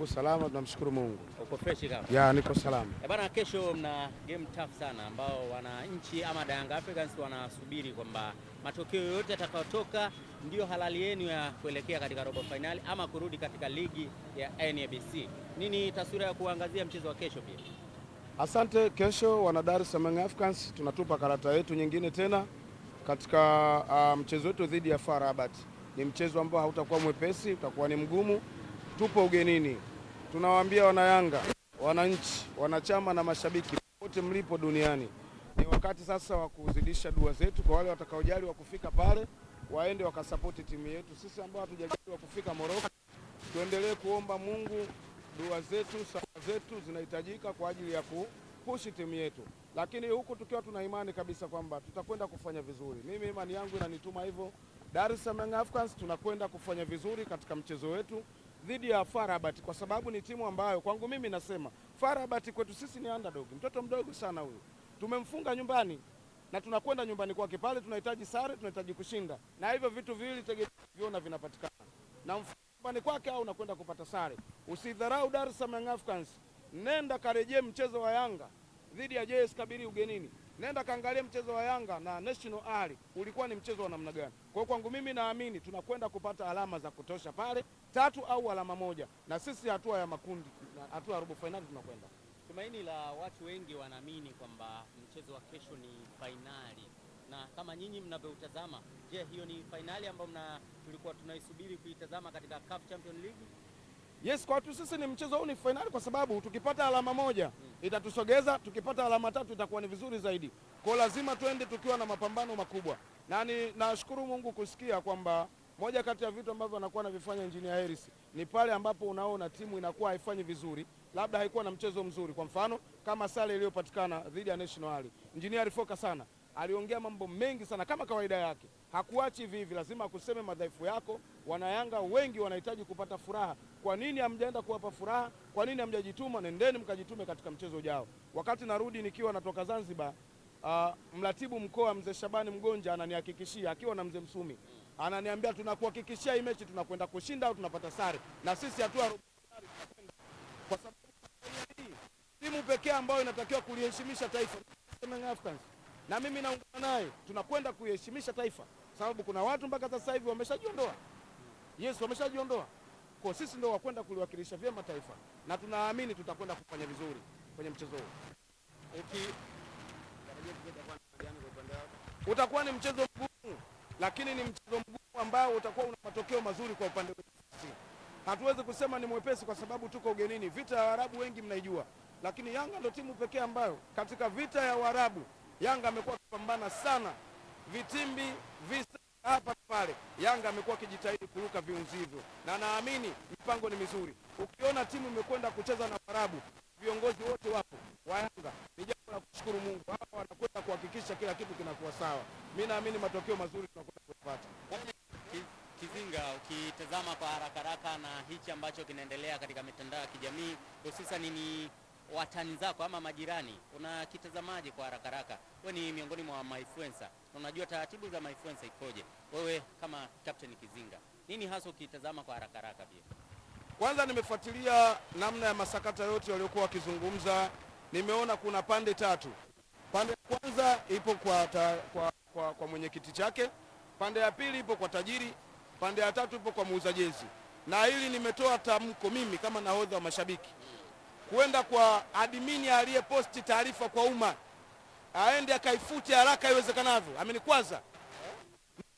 yangu salama, tunamshukuru Mungu. Uko fresh kama? Ya, niko salama. Bana, kesho mna game tough sana ambao wananchi ama Young Africans wanasubiri kwamba matokeo yote yatakayotoka ndio halali yenu ya kuelekea katika robo finali ama kurudi katika ligi ya NBC. Nini taswira ya kuangazia mchezo wa kesho pia? Asante. Kesho wana Dar es Salaam Africans tunatupa karata yetu nyingine tena katika mchezo wetu dhidi ya FAR Rabat. Ni mchezo ambao hautakuwa mwepesi, utakuwa ni mgumu. Tupo ugenini. Tunawaambia wana Yanga, wananchi, wanachama na mashabiki wote mlipo duniani, ni wakati sasa wa kuzidisha dua zetu. Kwa wale watakaojali wa kufika pale, waende wakasapoti timu yetu. Sisi ambao hatujajaliwa kufika Morocco, tuendelee kuomba Mungu. Dua zetu, sala zetu zinahitajika kwa ajili ya kupushi timu yetu, lakini huku tukiwa tuna imani kabisa kwamba tutakwenda kufanya vizuri. Mimi imani yangu inanituma hivyo. Dar es Salaam Africans tunakwenda kufanya vizuri katika mchezo wetu dhidi ya FAR Rabat, kwa sababu ni timu ambayo kwangu mimi nasema FAR Rabat kwetu sisi ni underdog, mtoto mdogo sana huyu. Tumemfunga nyumbani na tunakwenda nyumbani kwake, pale tunahitaji sare, tunahitaji kushinda, na hivyo vitu viwili tegemeana vinapatikana, na nyumbani kwake au unakwenda kupata sare. Usidharau Dar es Salaam Africans, nenda karejee mchezo wa Yanga dhidi ya JS Kabiri ugenini. Nenda kaangalia mchezo wa Yanga na National Ali ulikuwa ni mchezo wa namna gani. Kwa kwangu mimi naamini tunakwenda kupata alama za kutosha pale, 3 au alama 1, na sisi hatua ya makundi, hatua ya robo finali tunakwenda. Tumaini la watu wengi wanaamini kwamba mchezo wa kesho ni fainali, na kama nyinyi mnavyotazama, je, hiyo ni fainali ambayo tulikuwa tunaisubiri kuitazama katika CAF Champions League? Yes, kwa watu sisi ni mchezo huu ni finali, kwa sababu tukipata alama 1 itatusogeza, tukipata alama 3 itakuwa ni vizuri zaidi. Kwa lazima tuende tukiwa na mapambano makubwa, na nashukuru Mungu kusikia kwamba moja kati ya vitu ambavyo anakuwa anavifanya Engineer Hersi ni pale ambapo unaona timu inakuwa haifanyi vizuri, labda haikuwa na mchezo mzuri. Kwa mfano kama sare iliyopatikana dhidi ya National Ali, Engineer alifoka sana, aliongea mambo mengi sana kama kawaida yake. Hakuachi hivi, lazima akuseme madhaifu yako. Wanayanga wengi wanahitaji kupata furaha. Kwa nini hamjaenda kuwapa furaha? Kwa nini hamjajituma? Nendeni mkajitume katika mchezo ujao. Wakati narudi nikiwa natoka Zanzibar, mratibu mkoa mzee Shabani Mgonja ananihakikishia akiwa na mzee Msumi, ananiambia tunakuhakikishia hii mechi tunakwenda kushinda au tunapata sare, na sisi hatua tunakwenda, kwa sababu hii timu pekee ambayo inatakiwa kuliheshimisha taifa Africans, na mimi naungana naye, tunakwenda kuheshimisha taifa, sababu kuna watu mpaka sasa hivi wameshajiondoa. Yes, wameshajiondoa. Kwa sisi ndio wakwenda kuliwakilisha vyema taifa, na tunaamini tutakwenda kufanya vizuri kwenye mchezo huu. Utakuwa ni mchezo mgumu, lakini ni mchezo mgumu ambao utakuwa una matokeo mazuri kwa upande wetu. Hatuwezi kusema ni mwepesi kwa sababu tuko ugenini. Vita ya Waarabu wengi mnaijua, lakini Yanga ndio timu pekee ambayo katika vita ya Waarabu Yanga amekuwa akipambana sana, vitimbi visa hapa pale. Yanga amekuwa akijitahidi kuruka viunzi hivyo, na naamini mipango ni mizuri. Ukiona timu imekwenda kucheza na Waarabu, viongozi wote wapo wa Yanga, ni jambo la kushukuru Mungu. Hao wanakwenda kuhakikisha kila kitu kinakuwa sawa. Mimi naamini matokeo mazuri tunakwenda kupata. Kizinga, ukitazama kwa haraka na hichi ambacho kinaendelea katika mitandao ya kijamii, hususan ni watani zako ama majirani, unakitazamaje kwa haraka? Wewe ni miongoni mwa influencer, unajua taratibu za influencer ikoje? Wewe kama Captain Kizinga, nini hasa ukitazama kwa haraka pia? Kwanza nimefuatilia namna ya masakata yote waliokuwa wakizungumza. Nimeona kuna pande 3. Pande ya kwanza ipo kwa mwenyekiti chake, pande ya pili ipo kwa tajiri, pande ya 3 ipo kwa muuza jezi. Na hili nimetoa tamko mimi kama nahodha wa mashabiki, kwenda kwa admini aliyeposti taarifa kwa umma, aende akaifute haraka iwezekanavyo. Amenikwaza.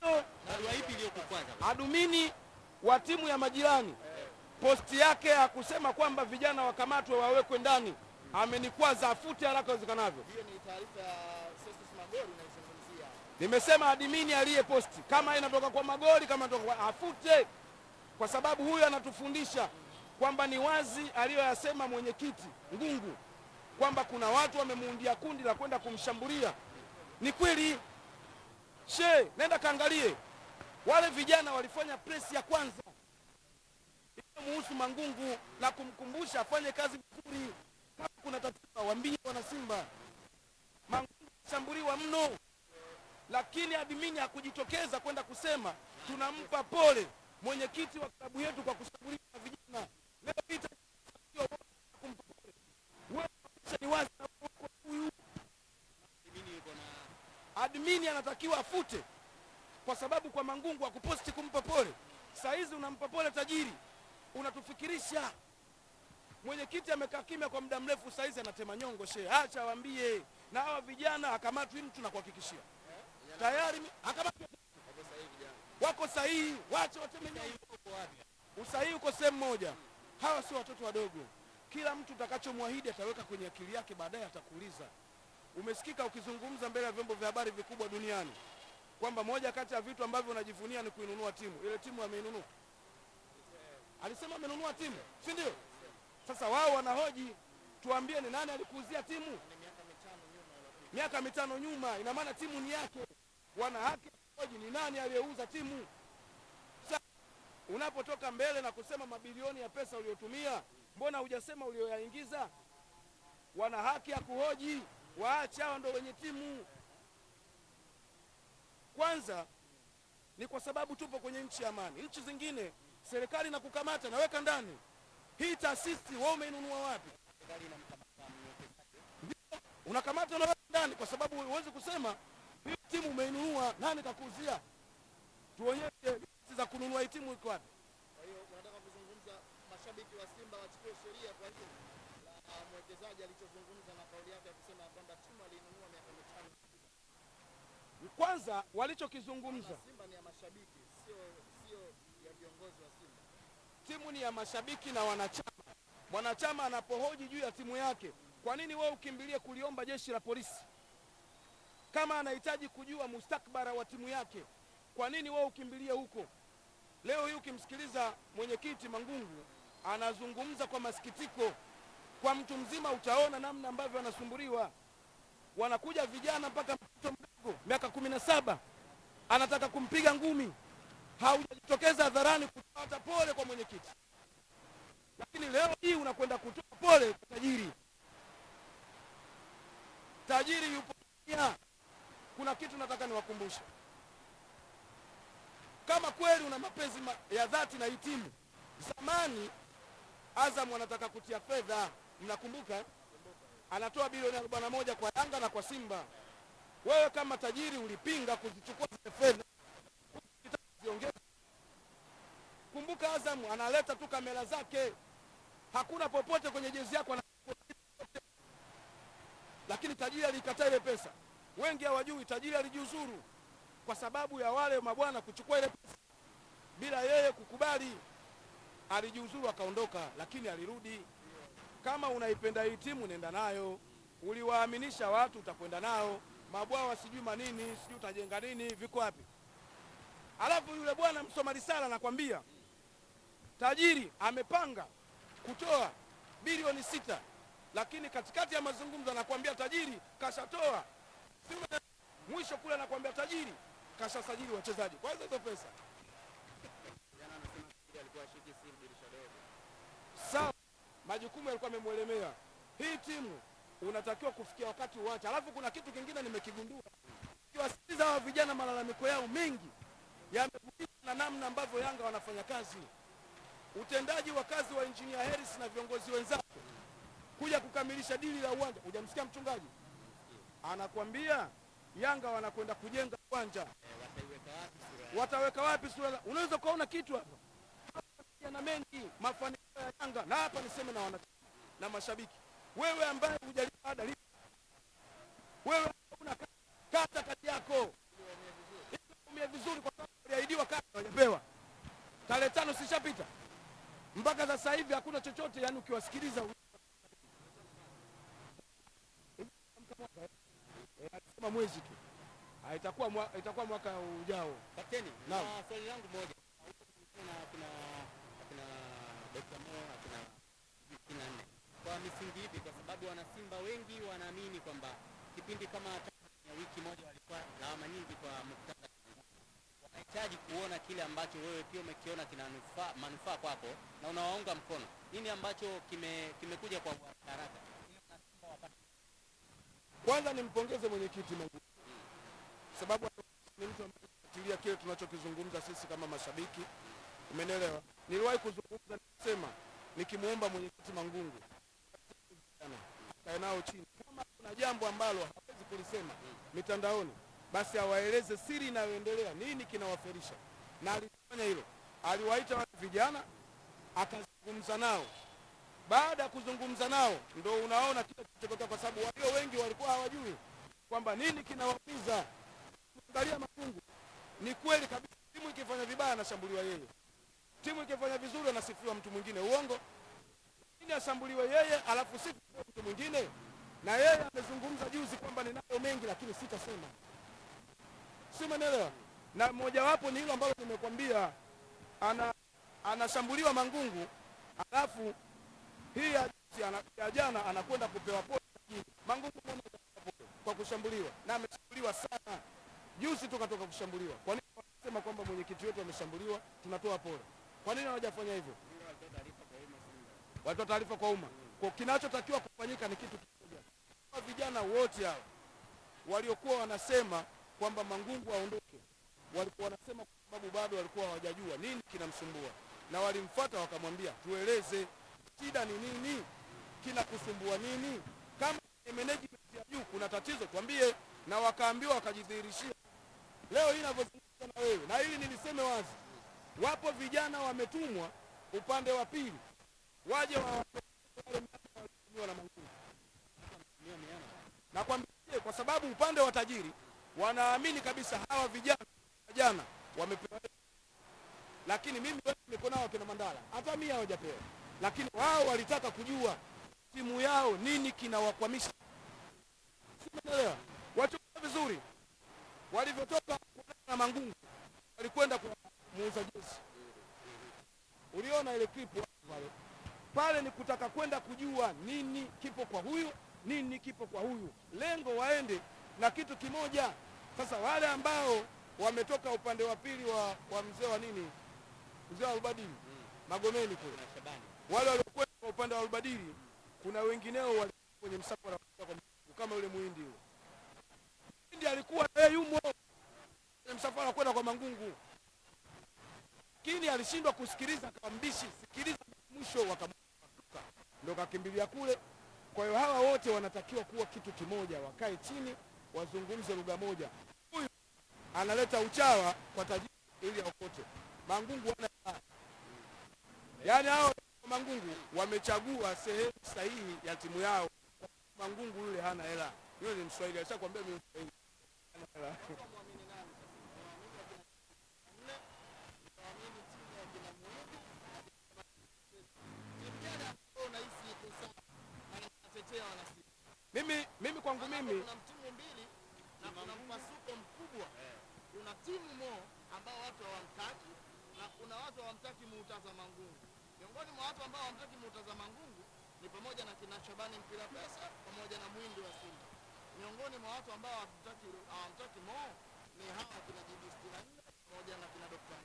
Barua ipi iliyokukwaza? Admini wa timu ya majirani, posti yake ya kusema kwamba vijana wakamatwe wawekwe ndani, amenikwaza, afute haraka iwezekanavyo. Hiyo ni taarifa ya Festus Magori inayozungumzia. Nimesema admini aliyeposti, kama inatoka kwa Magori, kama inatoka kwa afute, kwa sababu huyu anatufundisha kwamba ni wazi aliyoyasema mwenyekiti Ngungu kwamba kuna watu wamemuundia kundi la kwenda kumshambulia. Ni kweli. Nenda kaangalie. Wale vijana walifanya press ya kwanza muhusu Mangungu na kumkumbusha afanye kazi vizuri. Kama kuna tatizo waambie wana Simba. Mangungu shambuliwa mno, lakini admini hakujitokeza kwenda kusema tunampa pole mwenyekiti wa klabu yetu kwa kushambuliwa na vijana. Leo naamini anatakiwa afute, kwa sababu kwa Mangungu akuposti kumpa pole. Saa hizi unampa pole tajiri, unatufikirisha. Mwenyekiti amekaa kimya kwa muda mrefu, saa hizi anatema nyongo. Shehe, acha waambie na hawa vijana akamatwi mtu na kuhakikishia tayari akamatwi, wako sahihi, wacha wateme nyongo. Usahihi uko sehemu moja. Hawa sio watoto wadogo. Kila mtu utakachomwahidi ataweka kwenye akili yake, baadaye atakuuliza. Umesikika ukizungumza mbele ya vyombo vya habari vikubwa duniani kwamba moja kati ya vitu ambavyo unajivunia ni kuinunua timu. Ile timu ameinunua. Alisema amenunua timu, si ndio? Sasa wao wanahoji, tuambie ni nani alikuuzia timu? Miaka mitano nyuma, ina maana timu ni yake. Wana haki hoji ni nani aliyeuza timu. Sasa unapotoka mbele na kusema mabilioni ya pesa uliotumia, mbona hujasema ulioyaingiza? Wana haki ya kuhoji, waache hao ndio wenye timu. Kwanza ni kwa sababu tupo kwenye nchi ya amani. Nchi zingine serikali na kukamata na weka ndani. Hii taasisi wewe umeinunua wapi? Unakamata na weka ndani, kwa sababu huwezi kusema hii timu umeinunua, nani kakuuzia? Tuonyeshe za kununua hii timu iko wapi? Kwa hiyo unataka kuzungumza mashabiki wa Simba wachukue sheria kwa hiyo la mwekezaji alichozungumza na kauli yake ya kusema kwamba timu alinunua miaka mitano. Kwanza walichokizungumza, Simba ni ya mashabiki, sio ya viongozi wa Simba. Timu ni ya mashabiki na wanachama. Mwanachama anapohoji juu ya timu yake, kwa nini wewe ukimbilie kuliomba jeshi la polisi? Kama anahitaji kujua mustakbara wa timu yake, kwa nini wewe ukimbilie huko? Leo hii ukimsikiliza mwenyekiti Mangungu anazungumza kwa masikitiko, kwa mtu mzima utaona namna ambavyo anasumbuliwa. Wanakuja vijana mpaka mtoto mdogo miaka 17 anataka kumpiga ngumi, haujajitokeza hadharani kutoa hata pole kwa mwenyekiti. Lakini leo hii unakwenda kutoa pole kwa tajiri. Tajiri yupo dunia. Kuna kitu nataka niwakumbushe. Kama kweli una mapenzi ya dhati na hii timu, zamani Azam wanataka kutia fedha, mnakumbuka? Anatoa bilioni 41 kwa Yanga na kwa Simba. Wewe kama tajiri ulipinga kuzichukua zile fedha. Kumbuka Azam analeta tu kamera zake. Hakuna popote kwenye jezi yako lakini tajiri alikataa ile pesa. Wengi hawajui tajiri alijiuzuru kwa sababu ya wale mabwana kuchukua ile pesa bila yeye kukubali. Alijiuzuru akaondoka, lakini alirudi. Kama unaipenda hii timu nenda nayo. Uliwaaminisha watu utakwenda nao. Mabwawa sijui manini, sijui utajenga nini, viko wapi? Alafu yule bwana msoma risala anakwambia tajiri amepanga kutoa bilioni 6, lakini katikati ya mazungumzo anakuambia tajiri kashatoa. Mwisho kule anakuambia tajiri kashasajili wachezaji. Kwa hizo pesa. Jana anasema tajiri alikuwa shiki simu dirisha dogo. Sawa, majukumu yalikuwa yamemwelemea. Hii timu unatakiwa kufikia wakati uache. Alafu kuna kitu kingine nimekigundua. Kiwasikiliza hawa vijana malalamiko yao mengi yamegusana na namna ambavyo Yanga wanafanya kazi. Utendaji wa kazi wa Engineer Harris na viongozi wenzake kuja kukamilisha dili la uwanja. Hujamsikia mchungaji? Anakuambia Yanga wanakwenda kujenga uwanja. Wataweka wapi sura? Unaweza kuona kitu hapa. Na mengi mafanikio ya Yanga, na hapa niseme na wanachama na mashabiki. Wewe ambaye hujalipa ada, wewe una kata kati yako. Umie vizuri kwa sababu uliahidiwa kata hajapewa. Tarehe 5 sishapita. Mpaka sasa hivi hakuna chochote, yani ukiwasikiliza kama mwezi tu. Itakuwa mwaka ujao. Kapteni, na swali langu moja. Kuna Dr. Mo, kuna 4. Kwa misingi hivi, kwa sababu wana Simba wengi wanaamini kwamba kipindi kama ya wiki moja walikuwa lawama nyingi kwa muktadha. Wanahitaji kuona kile ambacho wewe pia umekiona kina manufaa kwako na unawaunga mkono. Nini ambacho kimekuja kwa haraka? Kwanza nimpongeze mwenyekiti Mangungu. Sababu ni mtu ambaye anafuatilia kile tunachokizungumza sisi kama mashabiki. Umeelewa? Niliwahi kuzungumza nikisema nikimuomba mwenyekiti Mangungu kae nao chini. Kama kuna jambo ambalo hawezi kulisema mitandaoni, basi awaeleze siri inayoendelea, nini kinawaferisha. Na alifanya hilo, aliwaita wale vijana akazungumza nao. Baada ya kuzungumza nao ndo unaona kile kilichotokea, kwa sababu walio wengi walikuwa hawajui kwamba nini kinawaumiza. Angalia Mangungu, ni kweli kabisa, timu ikifanya vibaya anashambuliwa yeye, timu ikifanya vizuri anasifiwa mtu mwingine. Uongo? Nini ashambuliwe yeye alafu sifiwe mtu mwingine? Na yeye amezungumza juzi kwamba ninayo mengi lakini sitasema. Si umeelewa? Na mojawapo ni hilo ambalo nimekwambia, anashambuliwa Mangungu alafu hii ya jana anakwenda kupewa pole. Mangungu kwa kushambuliwa, na ameshambuliwa sana. Juzi tukatoka kushambuliwa. Kwa nini wanasema kwamba mwenyekiti wetu ameshambuliwa, tunatoa pole? Kwa nini hawajafanya hivyo? Watoa taarifa kwa umma. Kwa kinachotakiwa kufanyika ni kitu kimoja. Kwa vijana wote hao waliokuwa wanasema kwamba Mangungu aondoke, walikuwa wanasema kwa sababu bado walikuwa hawajajua nini kinamsumbua, na walimfuata wakamwambia, tueleze shida ni nini, kinakusumbua nini, kama management ya juu kuna tatizo tuambie. Na wakaambiwa, wakajidhihirishia. Leo hii ninavyozungumza na wewe, na hili niliseme wazi, wapo vijana wametumwa upande wa pili waje wa na Mangungu. Na kwambie, kwa sababu upande wa tajiri wanaamini kabisa hawa vijana wamepewa, lakini mimi niko nao kina Mandala, hata mimi hawajapewa, lakini wao walitaka kujua timu yao nini kinawakwamisha. Umeelewa? Wachukua vizuri walivyotoka na Mangungu, walikwenda kwa muuza jezi. Uliona ile clip pale ni kutaka kwenda kujua nini kipo kwa huyu, nini kipo kwa huyu, lengo waende na kitu kimoja. Sasa wale ambao wametoka upande wa pili wa mzee wa nini, mzee wa Albadili Magomeni kule, wale waliokuwa kwa upande wa Albadili, kuna wengineo walikuwa kwenye msafara kama yule Muhindi yule. Muhindi alikuwa yeye yumo kwenye msafara kwenda kwa Mangungu, lakini alishindwa kusikiliza, akambishi sikiliza mwisho, wakamuka ndio kakimbilia kule. Kwa hiyo hawa wote wanatakiwa kuwa kitu kimoja, wakae chini wazungumze lugha moja. Huyu analeta uchawa kwa tajiri ili aokote. Mangungu yaani hao Mangungu wamechagua sehemu sahihi ya timu yao. Mangungu yule hana hela. Yule ni Mswahili, alishakwambia mimi Mswahili. Hana hela. Mimi kwangu mimi kuna timu mbili na kuna mpasuko mkubwa. Kuna timu ambao watu hawamtaki na kuna watu hawamtaki Murtaza Mangungu. Miongoni mwa watu ambao hawamtaki Murtaza Mangungu ni pamoja na kina Shabani Mpira Pesa pamoja na Mwindi wa Simba. Miongoni mwa watu ambao hawamtaki Mo ni hawa kina GD64 pamoja na kina Dr.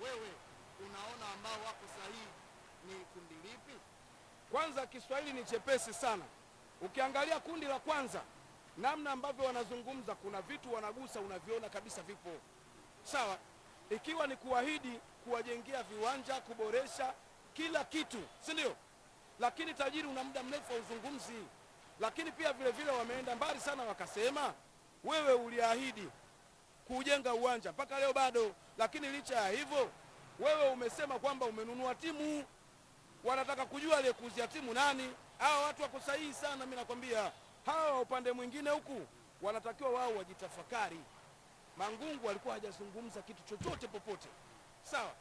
Wewe unaona ambao wako sahihi ni kundi lipi? Kwanza Kiswahili ni chepesi sana. Ukiangalia kundi la kwanza, namna ambavyo wanazungumza, kuna vitu wanagusa unaviona kabisa vipo sawa. Ikiwa ni kuahidi kuwajengea viwanja, kuboresha kila kitu, si ndio? Lakini tajiri una muda mrefu wa uzungumzi. Lakini pia vile vile wameenda mbali sana, wakasema wewe uliahidi kujenga uwanja mpaka leo bado. Lakini licha ya hivyo, wewe umesema kwamba umenunua timu. Wanataka kujua aliyekuuzia timu nani. Hawa watu wako sahihi sana, mimi nakwambia. Hawa upande mwingine huku wanatakiwa wao wajitafakari. Mangungu alikuwa hajazungumza kitu chochote popote, sawa?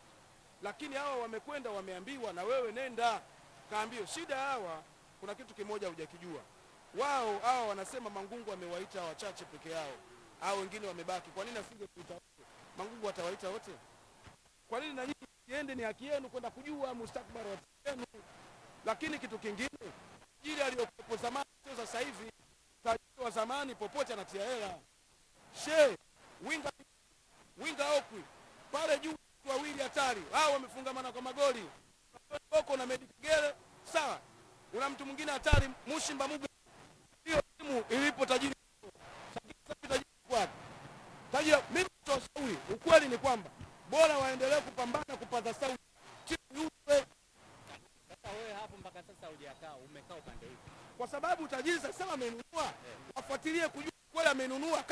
Lakini hawa wamekwenda wameambiwa, na wewe nenda kaambio. Shida hawa, kuna kitu kimoja hujakijua. Wao hawa wanasema Mangungu amewaita wachache peke yao, hao wengine wamebaki. Kwa nini asingekuita wote? Mangungu atawaita wote? Kwa nini? Na nyinyi kiende, ni haki yenu kwenda kujua mustakabali wa timu. Lakini kitu kingine, ili aliyokuwa zamani sio sasa hivi. Tajiri wa zamani popote anatia hela. Winga Okwi pale juu, wawili hatari hao wamefungamana kwa magoli. Boko na Medikigele, sawa. Una mtu mwingine hatari, Mushimba Muga. Hiyo timu ilipo tajiri. Tajiri mimi toshauri, ukweli ni kwamba bora waendelee kupambana kupata sauti timu yule. Sasa wewe hapo mpaka sasa hujakaa, umekaa upande hivi. Kwa sababu tajiri sasa amenunua, wafuatilie kujua kweli amenunua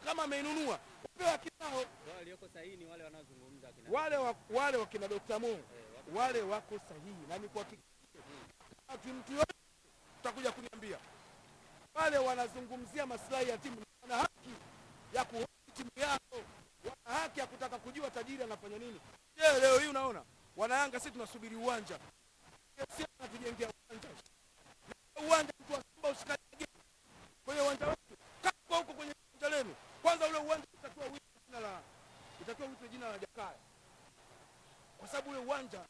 kama amenunua wapewe haki zao. Walioko sahihi ni wale wanaozungumza wale wakina Dr. Mo wale wako sahihi, na ni kwa mtu yote utakuja kuniambia wale wanazungumzia maslahi ya timu, wana haki ya kuhoji timu yao, wana haki ya kutaka kujua tajiri anafanya nini. Je, leo hii unaona Wanayanga sisi tunasubiri uwanja, sisi tunatujengea uwanja mtu wa Simba usikaje kwenye uwanja wetu kama huko kwenye uwanja lenu. Kwanza ule uwanja utakuwa uitwe jina la Jakaya, kwa sababu ule uwanja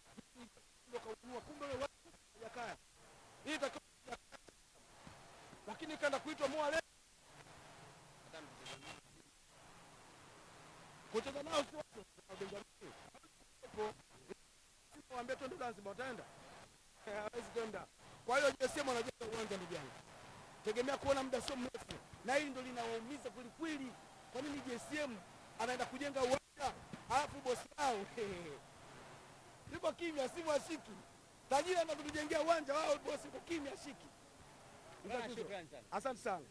ndio kaunua, kumbe ule uwanja wa Jakaya hii itakuwa, lakini kaenda kuitwa Moa leo kucheza nao sio Benjamin hapo, waambie twende Zanzibar, utaenda hawezi kwenda. Kwa hiyo JSM anajenga uwanja ndugu yangu, tegemea kuona muda sio mrefu, na hili ndio linawaumiza kweli kweli. Kwa nini JSM anaenda kujenga uwanja alafu bosi wao yuko kimya, simu ashiki, tajiri anatujengea uwanja wao, bosi yuko kimya ashiki. Asante sana.